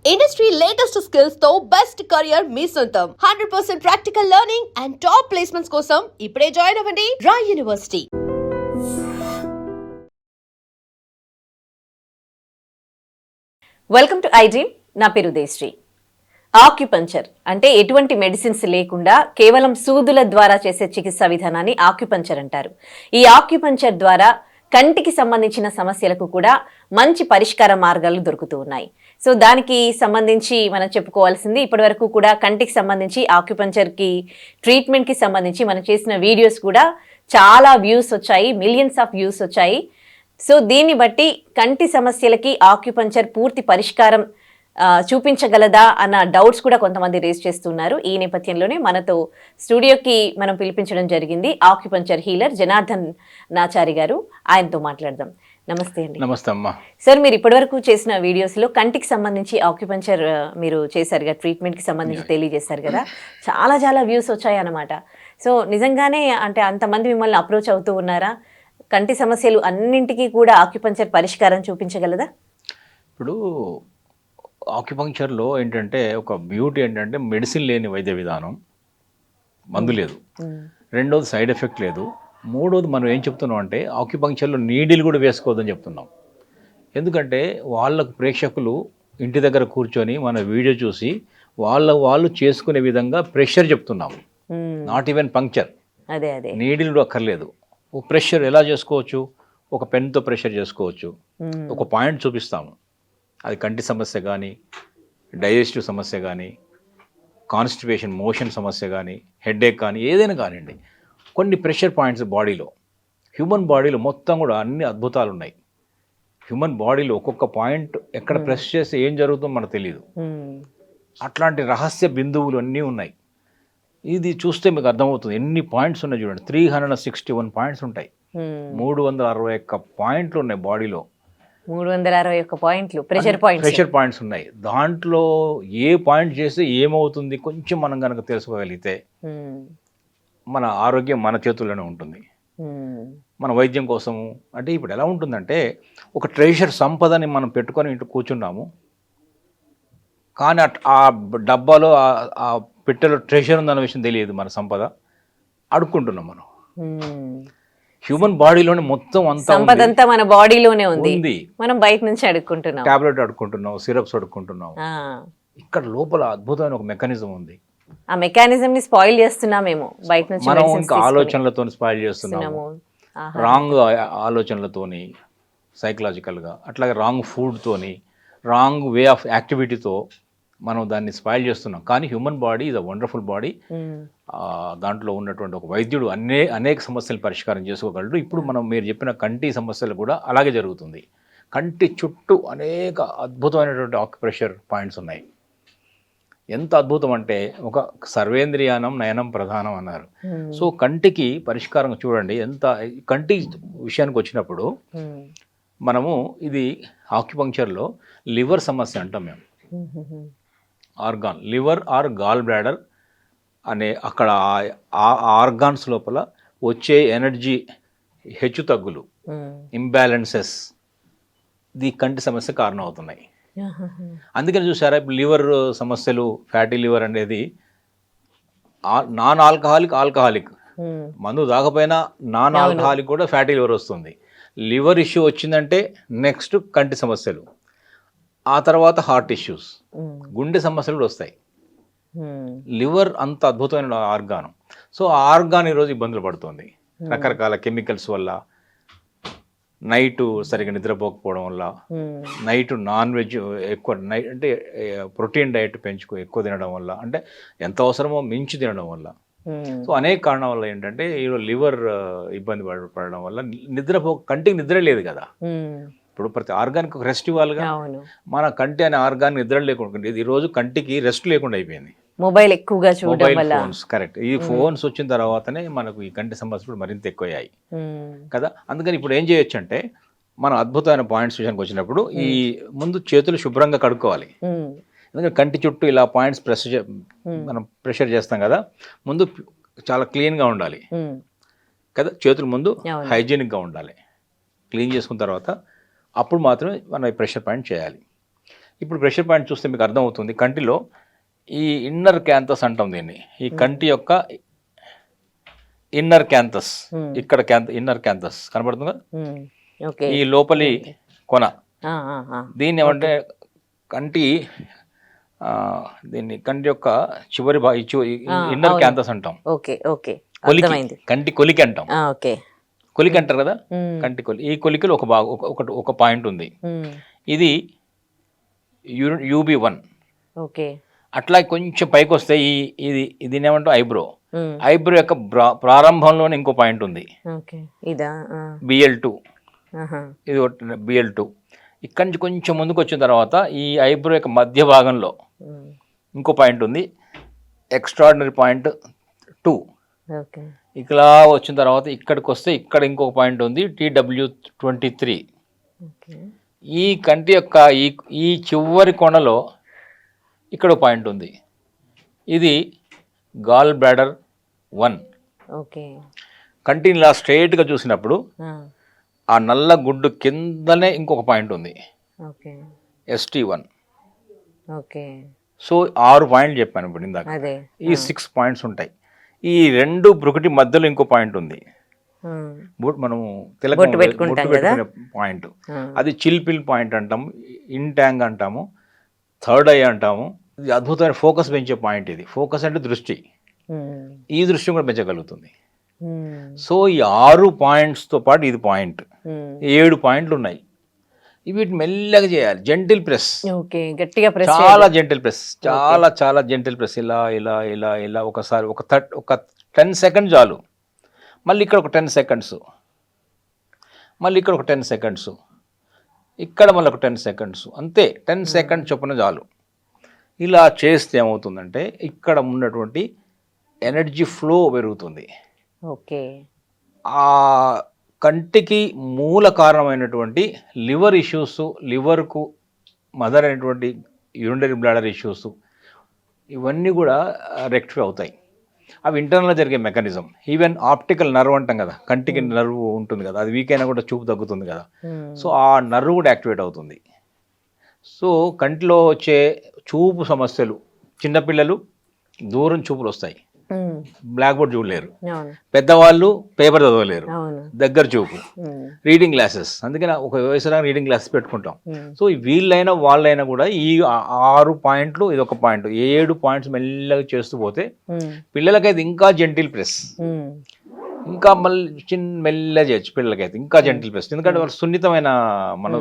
Industry latest skills తో best career మీ సొంతం 100% practical learning and top placements కోసం ఇప్పుడే జాయిన్ అవ్వండి Rai university. Welcome to iDream. నా పేరు దేశ్రీ. ఆక్యుపంచర్ అంటే ఎటువంటి మెడిసిన్స్ లేకుండా కేవలం సూదుల ద్వారా చేసే చికిత్సా విధానాన్ని ఆక్యుపంచర్ అంటారు. ఈ ఆక్యుపంచర్ ద్వారా కంటికి సంబంధించిన సమస్యలకు కూడా మంచి పరిష్కార మార్గాలు దొరుకుతూ ఉన్నాయి. సో దానికి సంబంధించి మనం చెప్పుకోవాల్సింది, ఇప్పటి వరకు కూడా కంటికి సంబంధించి ఆక్యుపంచర్కి ట్రీట్మెంట్కి సంబంధించి మనం చేసిన వీడియోస్ కూడా చాలా వ్యూస్ వచ్చాయి, మిలియన్స్ ఆఫ్ వ్యూస్ వచ్చాయి. సో దీన్ని బట్టి కంటి సమస్యలకి ఆక్యుపంచర్ పూర్తి పరిష్కారం చూపించగలదా అన్న డౌట్స్ కూడా కొంతమంది రేస్ చేస్తున్నారు. ఈ నేపథ్యంలోనే మనతో స్టూడియోకి మనం పిలిపించడం జరిగింది ఆక్యుపంచర్ హీలర్ జనార్దన్ నాచారి గారు. ఆయనతో మాట్లాడదాం. నమస్తే అండి. నమస్తే అమ్మా. సార్, మీరు ఇప్పటివరకు చేసిన వీడియోస్లో కంటికి సంబంధించి ఆక్యుపంచర్ మీరు చేశారు కదా, ట్రీట్మెంట్కి సంబంధించి తెలియజేశారు కదా, చాలా చాలా వ్యూస్ వచ్చాయి అన్నమాట. సో నిజంగానే అంటే అంతమంది మిమ్మల్ని అప్రోచ్ అవుతూ ఉన్నారా? కంటి సమస్యలు అన్నింటికీ కూడా ఆక్యుపంచర్ పరిష్కారం చూపించగలదా? ఇప్పుడు ఆక్యుపంక్చర్లో ఏంటంటే ఒక బ్యూటీ ఏంటంటే మెడిసిన్ లేని వైద్య విధానం, మందు లేదు, రెండోది సైడ్ ఎఫెక్ట్ లేదు, మూడోది మనం ఏం చెప్తున్నాం అంటే ఆక్యుపంక్చర్లో నీడిల్ కూడా వేసుకోవద్దని చెప్తున్నాం. ఎందుకంటే వాళ్ళకు ప్రేక్షకులు ఇంటి దగ్గర కూర్చొని మన వీడియో చూసి వాళ్ళు చేసుకునే విధంగా ప్రెషర్ చెప్తున్నాము, నాట్ ఈవెన్ పంక్చర్. అదే అదే నీడిల్ కూడా అక్కర్లేదు. ప్రెషర్ ఎలా చేసుకోవచ్చు? ఒక పెన్తో ప్రెషర్ చేసుకోవచ్చు. ఒక పాయింట్ చూపిస్తాము, అది కంటి సమస్య కానీ, డైజెస్టివ్ సమస్య కానీ, కాన్స్టిపేషన్ మోషన్ సమస్య కానీ, హెడేక్ కానీ, ఏదైనా కానివ్వండి, కొన్ని ప్రెషర్ పాయింట్స్ బాడీలో, హ్యూమన్ బాడీలో మొత్తం కూడా అన్ని అద్భుతాలు ఉన్నాయి. హ్యూమన్ బాడీలో ఒక్కొక్క పాయింట్ ఎక్కడ ప్రెస్ చేస్తే ఏం జరుగుతుందో మనకు తెలియదు. అట్లాంటి రహస్య బిందువులు అన్నీ ఉన్నాయి. ఇది చూస్తే మీకు అర్థమవుతుంది ఎన్ని పాయింట్స్ ఉన్నాయి. చూడండి, 361 పాయింట్స్ ఉంటాయి, 361 పాయింట్లు ఉన్నాయి బాడీలో. 361 పాయింట్లు ప్రెషర్ పాయింట్స్ ఉన్నాయి. దాంట్లో ఏ పాయింట్ చేస్తే ఏమవుతుంది కొంచెం మనం కనుక తెలుసుకోగలిగితే మన ఆరోగ్యం మన చేతుల్లోనే ఉంటుంది. మన వైద్యం కోసము అంటే ఇప్పుడు ఎలా ఉంటుందంటే ఒక ట్రెజర్ సంపదని మనం పెట్టుకొని ఇంటి కూర్చున్నాము, కానీ ఆ డబ్బాలో ఆ పెట్టెలో ట్రెజర్ ఉందన్న విషయం తెలియదు. మన సంపద అడుక్కుంటున్నాం మనం. హ్యూమన్ బాడీలోనే మొత్తం సంపద అంతా మన బాడీలోనే ఉంది, మనం బయట నుంచి అడుక్కుంటున్నాం. Tablet అడుక్కుంటున్నాం, syrups అడుక్కుంటున్నాం. ఇక్కడ లోపల అద్భుతమైన ఒక మెకానిజం ఉంది. ఆ మెకానిజం ని స్పాయిల్ చేస్తున్నామేమో బయట నుంచి. మనం ఇంకా ఆలోచనలతో స్పాయిల్ చేస్తున్నాము, రాంగ్ ఆలోచనలతోని, సైకలాజికల్గా, అట్లాగే రాంగ్ ఫుడ్తోని, రాంగ్ వే ఆఫ్ యాక్టివిటీతో మనం దాన్ని స్పాయిల్ చేస్తున్నాం. కానీ human body is a wonderful body. దాంట్లో ఉన్నటువంటి ఒక వైద్యుడు అనేక సమస్యలు పరిష్కారం చేసుకోగలడు. ఇప్పుడు మీరు చెప్పిన కంటి సమస్యలు కూడా అలాగే జరుగుతుంది. కంటి చుట్టూ అనేక అద్భుతమైనటువంటి ఆక్యుప్రెషర్ పాయింట్స్ ఉన్నాయి. ఎంత అద్భుతం అంటే ఒక సర్వేంద్రియానం నయనం ప్రధానం అన్నారు. సో కంటికి పరిష్కారం చూడండి. కంటి విషయానికి వచ్చినప్పుడు మనము ఇది ఆక్యుపంక్చర్లో లివర్ సమస్య అంటాం మేము. Organ, liver or gall bladder అనే అక్కడ ఆ ఆర్గాన్స్ లోపల వచ్చే ఎనర్జీ హెచ్చు తగ్గులు, ఇంబ్యాలెన్సెస్, ఇది కంటి సమస్య కారణం అవుతున్నాయి. అందుకని చూసారా, ఇప్పుడు లివర్ సమస్యలు, ఫ్యాటీ లివర్ అనేది నాన్ ఆల్కహాలిక్ మందు తాగపోయినా నాన్ ఆల్కహాలిక్ కూడా ఫ్యాటీ లివర్ వస్తుంది. లివర్ ఇష్యూ వచ్చిందంటే నెక్స్ట్ కంటి సమస్యలు, ఆ తర్వాత హార్ట్ ఇష్యూస్, గుండె సమస్యలు కూడా వస్తాయి. లివర్ అంత అద్భుతమైన ఆర్గాన్. సో ఆ ఆర్గాన్ ఈరోజు ఇబ్బందులు పడుతుంది రకరకాల కెమికల్స్ వల్ల, నైట్ సరిగ్గా నిద్రపోకపోవడం వల్ల, నైట్ నాన్ వెజ్ ఎక్కువ, అంటే ప్రోటీన్ డైట్ ఎక్కువ తినడం వల్ల, అంటే ఎంత అవసరమో మించి తినడం వల్ల. సో అనేక కారణాల వల్ల ఏంటంటే ఈరోజు లివర్ ఇబ్బంది పడడం వల్ల కంటికి నిద్ర లేదు కదా. ఇప్పుడు ప్రతి ఆర్గానికి ఒక రెస్ట్ ఇవ్వాలిగా. మన కంటి అనే ఆర్గాన్ నిద్ర లేకుండా ఈ రోజు కంటికి రెస్ట్ లేకుండా అయిపోయింది. మొబైల్ ఎక్కువగా చూడడం వల్ల. Phones, correct. ఈ ఫోన్స్ వచ్చిన తర్వాతనే మనకు ఈ కంటి సమస్యలు మరింత ఎక్కువయ్యాయి కదా. అందుకని ఇప్పుడు ఏం చేయొచ్చు అంటే మనం అద్భుతమైన పాయింట్స్ విషయానికి వచ్చినప్పుడు ఈ ముందు చేతులు శుభ్రంగా కడుక్కోవాలి. ఎందుకంటే కంటి చుట్టూ ఇలా పాయింట్స్ మనం ప్రెషర్ చేస్తాం కదా, ముందు చాలా క్లీన్గా ఉండాలి కదా. చేతులు ముందు హైజీనిక్గా ఉండాలి. క్లీన్ చేసుకున్న తర్వాత అప్పుడు మాత్రమే మనం ప్రెషర్ పాయింట్ చేయాలి. ఇప్పుడు ప్రెషర్ పాయింట్ చూస్తే మీకు అర్థమవుతుంది కంటిలో ఈ ఇన్నర్ క్యాంథస్ అంటాం దీన్ని. ఈ కంటి యొక్క ఇన్నర్ క్యాంథస్, ఇక్కడ ఇన్నర్ క్యాంథస్ కనబడుతుందా, ఓకే, ఈ లోపలి కొన. ఆ, ఆ, ఆ. దీన్ని ఏమంటే కంటి దీన్ని కంటి యొక్క చివరి ఇన్నర్ క్యాంథస్ అంటాం. ఓకే ఓకే, కొలికి, అర్థమైంది. కంటి కొలికి అంటాం. ఆ, ఓకే, కొలికి అంటారు కదా, కంటి కొలి. ఈ కొలికలో ఒక పాయింట్ ఉంది, ఇది UB1. ఓకే, అట్లా కొంచెం పైకి వస్తే ఇది దీని ఏమంటాం ఐబ్రో. ఐబ్రో యొక్క ప్రారంభంలోనే ఇంకో పాయింట్ ఉంది, ఓకే, ఇదా BL2. ఆహా. ఇది BL2. ఇక్కడి నుంచి కొంచెం ముందుకు వచ్చిన తర్వాత ఈ ఐబ్రో యొక్క మధ్య భాగంలో ఇంకో పాయింట్ ఉంది, ఎక్స్ట్రాడినరీ పాయింట్ 2. ఓకే, ఇలా వచ్చిన తర్వాత ఇక్కడికి వస్తే ఇక్కడ ఇంకొక పాయింట్ ఉంది, TW23. ఓకే, ఈ కంటి యొక్క ఈ చివరి కొనలో ఇక్కడ పాయింట్ ఉంది, ఇది గాల్ బ్లాడర్ 1. ఓకే, కంటిని ఇలా స్ట్రైట్గా చూసినప్పుడు ఆ నల్ల గుడ్డు కిందనే ఇంకొక పాయింట్ ఉంది, ఓకే, ST1. ఓకే. సో 6 పాయింట్లు చెప్పాను ఇప్పుడు ఇందాక. అదే ఈ 6 పాయింట్స్ ఉంటాయి. ఈ 2 బ్రుకుటి మధ్యలో ఇంకో పాయింట్ ఉంది, మనం బొట్టు పెట్టుకునే పాయింట్. అది చిల్పిల్ పాయింట్ అంటాము, ఇంటాంగ్ అంటాము, థర్డ్ ఐ అంటాము. ఇది అద్భుతమైన ఫోకస్ పెంచే పాయింట్. ఇది ఫోకస్ అంటే దృష్టి, ఈ దృష్టి కూడా పెంచగలుగుతుంది. సో ఈ 6 పాయింట్స్తో పాటు ఇది పాయింట్, 7 పాయింట్లు ఉన్నాయి. వీటి మెల్లగా చేయాలి, జెంటిల్ ప్రెస్. ఓకే, గట్టిగా ప్రెస్, చాలా జెంటిల్ ప్రెస్, చాలా చాలా జెంటిల్ ప్రెస్. ఇలా ఇలా ఇలా ఇలా ఒకసారి ఒక 10 సెకండ్స్ చాలు. మళ్ళీ ఇక్కడ ఒక 10 సెకండ్స్, మళ్ళీ ఇక్కడ ఒక 10 సెకండ్స్, ఇక్కడ మళ్ళీ ఒక 10 సెకండ్స్, అంతే. 10 సెకండ్స్ చొప్పున చాలు. ఇలా చేస్తే ఏమవుతుందంటే ఇక్కడ ఉన్నటువంటి ఎనర్జీ ఫ్లో పెరుగుతుంది. ఓకే, ఆ కంటికి మూల కారణమైనటువంటి లివర్ ఇష్యూస్, లివర్కు మదర్ అయినటువంటి యూరినరీ బ్లాడర్ ఇష్యూస్, ఇవన్నీ కూడా రెక్టిఫై అవుతాయి. అవి ఇంటర్నల్గా జరిగే మెకానిజం. ఈవెన్ ఆప్టికల్ నర్వ్ అంటాం కదా, కంటికి నర్వ్ ఉంటుంది కదా, అది వీక్ అయినా కూడా చూపు తగ్గుతుంది కదా. సో ఆ నర్వ్ కూడా యాక్టివేట్ అవుతుంది. సో కంటిలో వచ్చే చూపు సమస్యలు, చిన్నపిల్లలు దూరం చూపులు వస్తాయి, బ్లాక్ బోర్డ్ చూడలేరు. పెద్దవాళ్ళు పేపర్ చదవలేరు, దగ్గర చూపు, రీడింగ్ గ్లాసెస్. అందుకని ఒక వయసులో రీడింగ్ గ్లాసెస్ పెట్టుకుంటాం. సో వీళ్ళైనా వాళ్ళైనా కూడా ఈ 6 పాయింట్లు, ఇది ఒక పాయింట్, 7 పాయింట్స్ మెల్లగా చేస్తూ పోతే పిల్లలకైతే ఇంకా జెంటిల్ ప్రెస్, ఇంకా మళ్ళీ మెల్లగా చేయొచ్చు పిల్లలకైతే ఇంకా జెంటిల్ ప్రెస్. ఎందుకంటే వాళ్ళు సున్నితమైన మన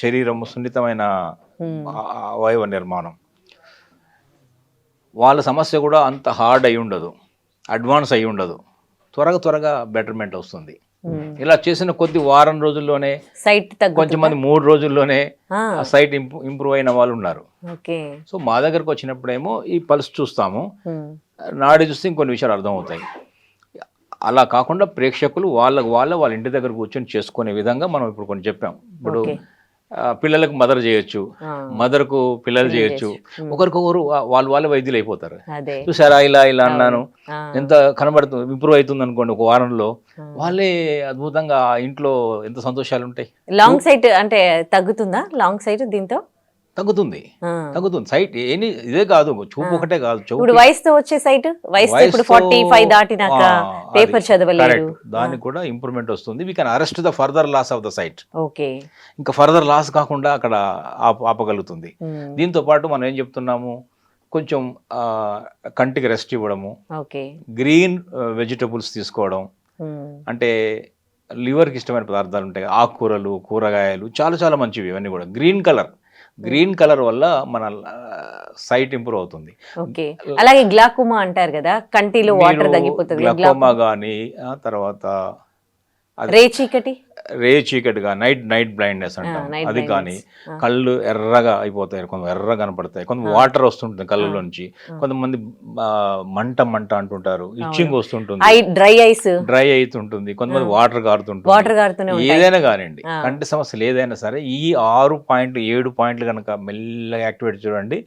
శరీరము, సున్నితమైన అవయవ నిర్మాణం, వాళ్ళ సమస్య కూడా అంత హార్డ్ అయి ఉండదు, అడ్వాన్స్ అయి ఉండదు, త్వరగా బెటర్మెంట్ వస్తుంది. ఇలా చేసిన కొద్ది వారం రోజుల్లోనే సైట్, కొంచెం మంది 3 రోజుల్లోనే సైట్ ఇంప్రూవ్ అయిన వాళ్ళు ఉన్నారు. సో మా దగ్గరకు వచ్చినప్పుడేమో ఈ పల్స్ చూస్తాము, నాడి చూస్తే ఇంకొన్ని విషయాలు అర్థమవుతాయి. అలా కాకుండా ప్రేక్షకులు వాళ్ళ ఇంటి దగ్గర కూర్చొని చేసుకునే విధంగా మనం ఇప్పుడు కొన్ని చెప్పాం. ఇప్పుడు పిల్లలకు మదర్ చేయొచ్చు, మదర్కు పిల్లలు చేయొచ్చు, ఒకరికొకరు వాళ్ళ వైద్యులు అయిపోతారు. చూసారా, ఇలా అన్నాను, ఎంత కనబడుతుంది, ఇంప్రూవ్ అవుతుంది అనుకోండి ఒక వారంలో, వాళ్ళే అద్భుతంగా ఇంట్లో ఎంత సంతోషాలు ఉంటాయి. లాంగ్ సైట్ అంటే తగ్గుతుందా? లాంగ్ సైట్ దీంతో తగ్గుతుంది. సైట్ ఇదే కాదు, చూపు ఒకటే కాదు. ఇప్పుడు వయసుతో వచ్చే సైట్, వయసు ఇప్పుడు 45 దాటినాక పేపర్ చదవలేరు, దానికి కూడా ఇంప్రూవ్మెంట్ వస్తుంది. We can arrest the further loss of the sight. Okay, ఇంకా ఫర్దర్ లాస్ కాకుండా అక్కడ ఆపగలుగుతుంది. దీంతో పాటు మనం ఏం చెప్తున్నాము, కొంచెం కంటికి రెస్ట్ ఇవ్వడము, గ్రీన్ వెజిటబుల్స్ తీసుకోవడం, అంటే లివర్కి ఇష్టమైన పదార్థాలు ఉంటాయి, ఆకుకూరలు, కూరగాయలు చాలా చాలా మంచివి. ఇవన్నీ కూడా గ్రీన్ కలర్ వల్ల మన సైట్ ఇంప్రూవ్ అవుతుంది. ఓకే, అలాగే గ్లాకోమా అంటారు కదా, కంటిలో వాటర్ తగ్గిపోతుంది, గ్లాకోమా కానీ, తర్వాత రే చీకటిగా నైట్ బ్లైండ్నెస్ అంటాం, అది కానీ, కళ్ళు ఎర్రగా అయిపోతాయి, కొంత ఎర్రగా కనపడతాయి, కొంత వాటర్ వస్తుంటుంది కళ్ళలోంచి, కొంతమంది మంట అంటుంటారు, ఇచ్చింగ్ వస్తుంటుంది, డ్రై అవుతుంటుంది, కొంతమంది వాటర్ కారుతుంటుంది. ఏదైనా కానివ్వండి, కంటి సమస్యలు ఏదైనా సరే ఈ 6 పాయింట్లు 7 పాయింట్లు కనుక మెల్లగా యాక్టివేట్ చూడండి,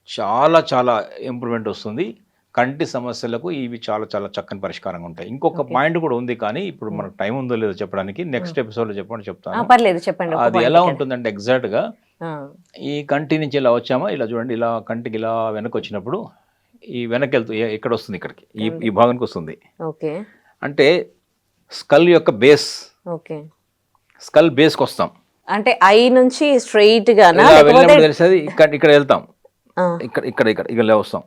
చాలా చాలా ఇంప్రూవ్మెంట్ వస్తుంది. కంటి సమస్యలకు ఇవి చాలా చాలా చక్కని పరిష్కారంగా ఉంటాయి. ఇంకొక పాయింట్ కూడా ఉంది, కానీ ఇప్పుడు మనకు టైం ఉందో లేదో చెప్పడానికి నెక్స్ట్ ఎపిసోడ్లో చెప్తాను. పర్లేదు, చెప్పండి. అది ఎలా ఉంటుందంటే ఎగ్జాక్ట్గా ఈ కంటి నుంచి ఇలా వచ్చామా, ఇలా చూడండి, ఇలా కంటికి ఇలా వెనక్కి వచ్చినప్పుడు ఈ వెనక్కి వెళ్తూ ఎక్కడ వస్తుంది, ఇక్కడికి ఈ భాగానికి వస్తుంది. ఓకే, అంటే స్కల్ యొక్క బేస్, ఓకే, స్కల్ బేస్కి వస్తాం. అంటే ఐ నుంచి స్ట్రైట్ గా ఇలా వెళ్ళినప్పుడు తెలిసేది ఇక్కడ వెళ్తాం, ఇక్కడ ఇక్కడ ఇక్కడ ఇలా వస్తాం,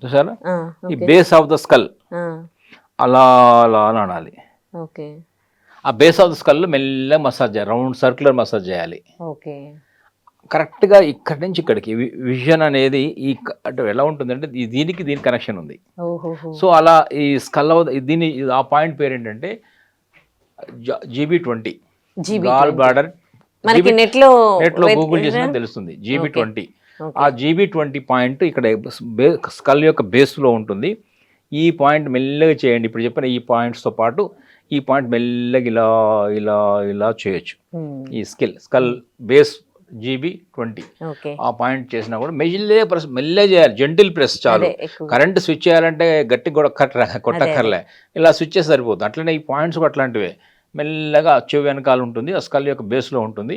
చూసారా? ఈ బేస్ ఆఫ్ ద స్కల్ అలా అలా అని అనాలి. ఓకే, ఆ బేస్ ఆఫ్ ద స్కల్ మెల్లగా మసాజ్ చేయాలి, రౌండ్ సర్క్యులర్ మసాజ్ చేయాలి. ఓకే, కరెక్ట్గా ఇక్కడి నుంచి ఇక్కడికి విజన్ అనేది ఈ అంటే ఎలా ఉంటుందంటే దీనికి దీని కనెక్షన్ ఉంది. సో అలా ఈ స్కల్ దీని ఆ పాయింట్ పేరు ఏంటంటే GB20 గాల్ బ్లాడర్. మనకి నెట్లో గూగుల్ చేసినా తెలుస్తుంది GB20. ఆ GB20 పాయింట్ ఇక్కడ స్కల్ యొక్క బేస్లో ఉంటుంది. ఈ పాయింట్ మెల్లగా చేయండి, ఇప్పుడు చెప్పిన ఈ పాయింట్స్తో పాటు ఈ పాయింట్ మెల్లగా ఇలా ఇలా ఇలా చేయొచ్చు. ఈ స్కల్ బేస్ GB20 ఆ పాయింట్ చేసినా కూడా మెల్లగా చేయాలి, జెంటిల్ ప్రెస్ చాలు. కరెంట్ స్విచ్ చేయాలంటే గట్టి కూడా కొట్టక్కర్లే, ఇలా స్విచ్ చేసి సరిపోతుంది. అట్లనే ఈ పాయింట్స్ కూడా అట్లాంటివే, మెల్లగా చెవి వెనకాల ఉంటుంది, ఆ స్కల్ యొక్క బేస్లో ఉంటుంది.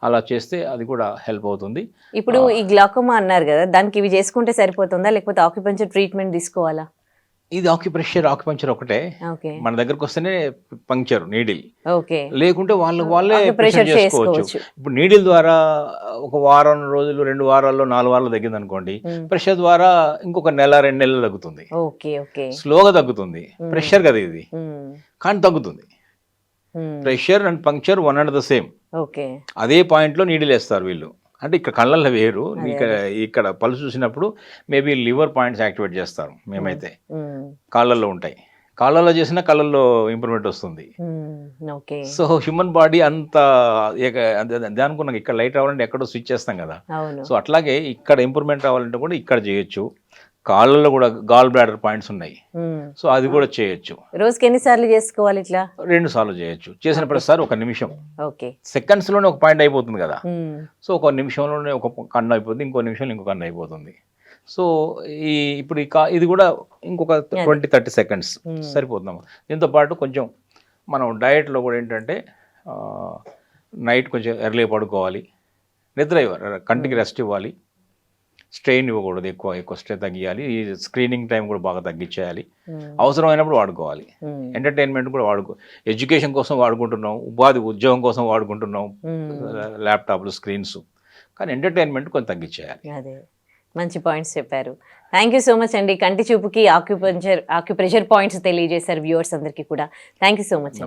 అలా చేస్తే అది కూడా హెల్ప్ అవుతుంది. ఇప్పుడు ఈ గ్లాకోమా అన్నారు కదా, దానికి ఇవి చేసుకుంటే సరిపోతుందా లేకపోతే ఆక్యుపంచర్ ట్రీట్మెంట్ తీసుకోవాలా? ఇది ఆక్యుపంచర్ ఒకటే, మన దగ్గరకు వస్తేనే పంక్చర్ నీడిల్, లేకుంటే వాళ్ళే ప్రెషర్ చేసుకోవచ్చు. ఇప్పుడు నీడిల్ ద్వారా ఒక వారం రోజులు, 2 వారాల్లో 4 వారాలు తగ్గింది అనుకోండి, ప్రెషర్ ద్వారా ఇంకొక నెల 2 నెలలు తగ్గుతుంది. స్లోగా తగ్గుతుంది, ప్రెషర్ కదా ఇది, కానీ తగ్గుతుంది. Pressure and puncture one and the same. అదే పాయింట్ లో నీడిల్ వేస్తారు వీళ్ళు. అంటే ఇక్కడ కళ్ళల్లో వేరు, ఇక్కడ పల్స్ చూసినప్పుడు మేబీ లివర్ పాయింట్స్ యాక్టివేట్ చేస్తారు. మేమైతే కాళ్ళల్లో ఉంటాయి, కాళ్ళల్లో చేసినా కళ్ళల్లో ఇంప్రూవ్మెంట్ వస్తుంది. సో హ్యూమన్ బాడీ అంత అనుకున్నాం, ఇక్కడ లైట్ రావాలంటే ఎక్కడో స్విచ్ చేస్తాం కదా. సో అట్లాగే ఇక్కడ ఇంప్రూవ్మెంట్ రావాలంటే కూడా ఇక్కడ చేయొచ్చు. కాళ్ళలో కూడా గాల్ బ్లాడర్ పాయింట్స్ ఉన్నాయి, సో అది కూడా చేయొచ్చు. రోజుకి ఎన్నిసార్లు చేసుకోవాలి? ఇట్లా 2 సార్లు చేయొచ్చు. చేసిన ప్రతిసారి 1 నిమిషం, సెకండ్స్ లోనే ఒక పాయింట్ అయిపోతుంది కదా. సో 1 నిమిషంలోనే ఒక కన్ను అయిపోతుంది, ఇంకో నిమిషంలో ఇంకో కన్ను అయిపోతుంది. సో ఇప్పుడు ఇది కూడా ఇంకొక 20-30 సెకండ్స్ సరిపోతున్నాము. దీంతో పాటు కొంచెం మనం డయట్లో కూడా ఏంటంటే నైట్ కొంచెం ఎర్లీ పడుకోవాలి, నిద్ర ఇవ్వాలి, కంటికి రెస్ట్ ఇవ్వాలి, స్ట్రెయిన్ ఇవ్వకూడదు, ఎక్కువ స్ట్రెయిన్ తగ్గియాలి. ఈ స్క్రీనింగ్ టైం కూడా బాగా తగ్గించేయాలి, అవసరమైనప్పుడు వాడుకోవాలి. ఎంటర్టైన్మెంట్ కూడా ఎడ్యుకేషన్ కోసం వాడుకుంటున్నాం, ఉద్యోగం కోసం వాడుకుంటున్నాం ల్యాప్టాప్లు, స్క్రీన్స్, కానీ ఎంటర్టైన్మెంట్ కొంచెం తగ్గించేయాలి. అదే మంచి పాయింట్స్ చెప్పారు. థ్యాంక్ యూ సో మచ్ అండి. కంటి చూపుకి ఆక్యుప్రెషర్ పాయింట్స్ తెలియజేశారు వ్యూవర్స్ అందరికీ కూడా. Thank you so much.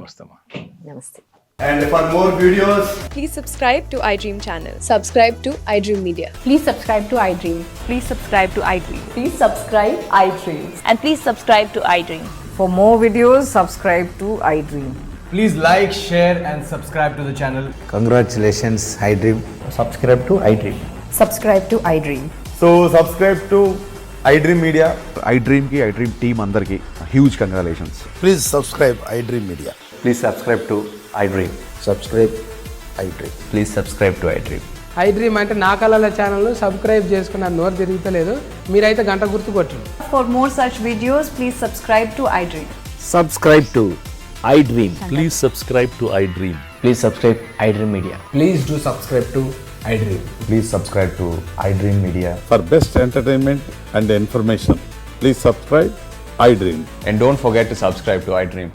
నమస్తే. And for more videos, please subscribe to iDream channel. Subscribe to iDream Media. Please subscribe to iDream. Please subscribe to iDream. Please subscribe iDream. And please subscribe to iDream. For more videos, subscribe to iDream. please like, share and subscribe to the channel. Congratulations, iDream. Subscribe to iDream. Subscribe to iDream. So subscribe to iDream Media. iDream team andarki huge congratulations. Please subscribe iDream Media. Please subscribe to iDream. Subscribe iDream. Please subscribe to iDream. iDream అంటే నా కళల ఛానల్ను subscribe చేసుకున్న నోరు తిరుగుతలేదు, మీరైతే గంట గుర్తు కొట్టండి. For more such videos, please subscribe to iDream. Subscribe to iDream. Please subscribe to iDream. Please subscribe iDream Media. Please do subscribe to iDream. Please subscribe to iDream Media. For best entertainment and information, please subscribe iDream. And don't forget to subscribe to iDream.